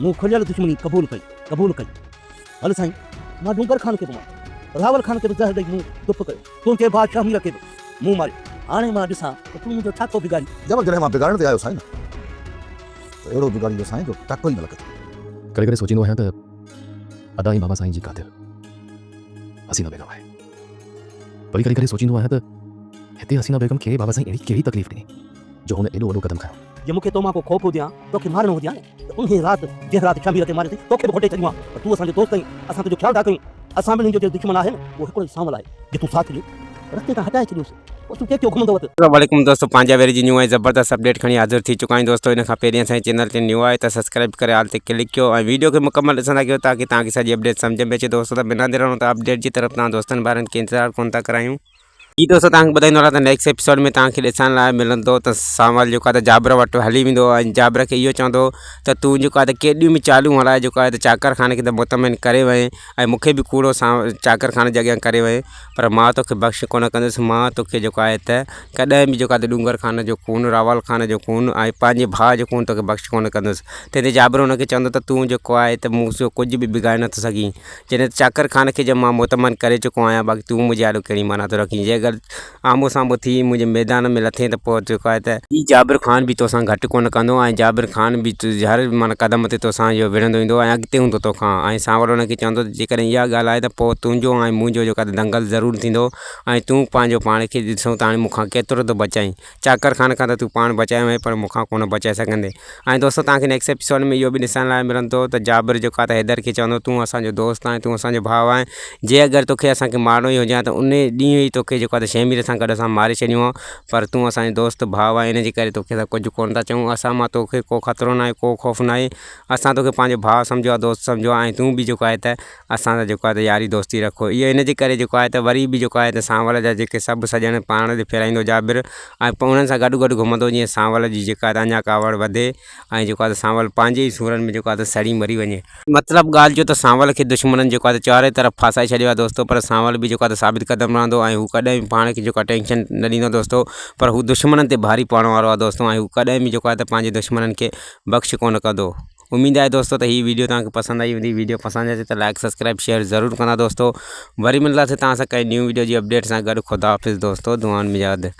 मूं खुलियल दुश्मनी क़बूल कई हल साईं मां डूंगर खान खे बि मारियो रावल खान खे बि ज़हर ॾेई मूं दुप कयो तुंहिंजे बादशाह मीर खे बि मूं मारियो हाणे मां ॾिसां त तूं मुंहिंजो छा थो बिगाड़ी जब जॾहिं मां बिगाड़ण ते आयो साईं त अहिड़ो बिगाड़ींदो साईं जो टको ई न लॻे। कॾहिं कॾहिं सोचींदो आहियां त अदा ई बाबा साईं जी कातिल हसीना बेगम आहे। वरी कॾहिं कॾहिं सोचींदो आहियां त हिते हसीना बेगम खे बाबा साईं अहिड़ी कहिड़ी तकलीफ़ ॾिनी जो हुन एॾो वॾो क़दम खयो। जे मूंखे तो मां को ख़ौफ़ हुजे तोखे मारणो हुजे त उन राति जंहिं राति शमीर खे मारे तोखे बि खोटे छॾियो आहे तूं असांजो दोस्त आहीं असां तुंहिंजो ख़्यालु था कयूं असां ॿिन्हिनि जो दुश्मन आहे न उहो हिकिड़ो ई सांवल आहे जे तूं साथ ॾियो रस्ते तां हटाए छॾियोसि पोइ तूं कंहिं घुमंदो वटि। वालेकुम दोस्तों पंहिंजा वेरी जी न्यू ऐं ज़बरदस्त अपडेट खणी हाज़िर थी चुका आहियूं दोस्तों। इन खां पहिरीं असांजे चैनल ते न्यू आहे त सब्सक्राइब करे हाल ते क्लिक कयो ऐं वीडियो खे मुकमल ॾिसंदा कयो ताकि तव्हांखे सॼी अपडेट सम्झ में अचे दोस्तों। त बिना देर त अपडेट जी तरफ़ तव्हां दोस्तनि ॿारनि खे इंतज़ारु कोन था करायूं। ही दोस्तों तव्हांखे ॿुधाईंदो आहे त नेक्स्ट एपिसोड में तव्हांखे ॾिसण लाइ मिलंदो त सांवल जेको आहे त जाबिर वटि हली वेंदो ऐं जाबिर खे इहो चवंदो त तूं जेको आहे त केॾियूं बि चालू हलाए जेको आहे त चाकर खाने खे त मुतमिन करे वए ऐं मूंखे बि कूड़ो चाकर खाने जे अॻियां करे वए पर मां तोखे बख़्श कोन कंदुसि। मां तोखे जेको आहे त कॾहिं बि जेको आहे त डूंगर खान जो खून रावल खान जो खून ऐं पंहिंजे भाउ जो खून तोखे बख़्श कोन कंदुसि। तंहिंते जाबिर हुनखे चवंदो त तूं जेको आहे त मूंसां कुझु बि बिगाड़े नथो सघीं जॾहिं चाकर खाने खे जब मां मुतमिन करे चुको आहियां बाक़ी तूं मुंहिंजे आॾो कहिड़ी माना थो रखीं। जे अगरि आम्हूं साम्हूं थी मुंहिंजे मैदान में लथे त पोइ जेको आहे त ही जाबिर ख़ान बि तोसां घटि कोन कंदो ऐं जाबिर ख़ान बि हर माना क़दम ते तोसां इहो विढ़ंदो ईंदो ऐं अॻिते हूंदो तोखां। ऐं सांवल हुनखे चवंदो जेकॾहिं इहा ॻाल्हि आहे त पोइ तुंहिंजो ऐं मुंहिंजो जेको आहे दंगल ज़रूरु थींदो ऐं तूं पंहिंजो पाण खे ॾिसूं त हाणे मूंखां केतिरो थो बचाईं चाकर खान खां त तूं पाण बचायो आहे पर मूंखां कोन बचाए सघंदे। ऐं दोस्तों तव्हांखे नेक्स्ट एपिसोड में इहो बि ॾिसण लाइ मिलंदो त जाबिर जेको आहे त हैदर खे चवंदो तूं असांजो दोस्त आहीं तूं असांजो भाउ आहे जे अगरि तोखे असांखे मारिणो ई हुजे हा त उन ॾींहुं ई तोखे जेको आहे त शमीर सां गॾु असां मारे छॾियूं आहे पर तूं असांजो दोस्त भाउ आहे इन जे करे तोखे त कुझु कोन था चऊं। असां मां तोखे को ख़तरो न आहे को ख़ौफ़ न आहे असां तोखे पंहिंजो भाउ सम्झो आहे दोस्त सम्झो आहे ऐं तूं बि जेको आहे त असां सां जेको आहे त यारी दोस्ती रखो। इहो इन जे करे जेको आहे त वरी बि जेको आहे त सांवल जा जेके सभु सॼण पाण ते फेराईंदो जाबिर ऐं पोइ उन्हनि सां गॾु घुमंदो जीअं सांवल जी जेका आहे त अञा कावड़ वधे ऐं जेको आहे त सांवल पंहिंजे ई सूरनि में जेको आहे त सड़ी मरी वञे। मतिलबु ॻाल्हि जो त सांवल खे दुश्मननि जेको आहे त चारे तरफ़ फासाए छॾियो आहे दोस्तों पर सांवल बि जेको आहे त साबित क़दम रहंदो ऐं हू कॾहिं बि पाण खे जेको आहे टेंशन न ॾींदो दोस्तों पर हू दुश्मननि ते भारी पवण वारो आहे दोस्तों ऐं हू कॾहिं बि जेको आहे त पंहिंजे दुश्मननि खे बख़्श कोन कंदो। उम्मीद आहे दोस्तों त हीअ वीडियो तव्हांखे पसंदि आई हूंदी। वीडियो पसंदि अचे त लाइक सब्सक्राइब शेयर ज़रूरु कंदा दोस्तों। वरी मिलंदासीं तव्हां सां कंहिं न्यू वीडियो जी अपडेट सां गॾु। ख़ुदा हाफ़िज़ दोस्तों दुआनि में यादि।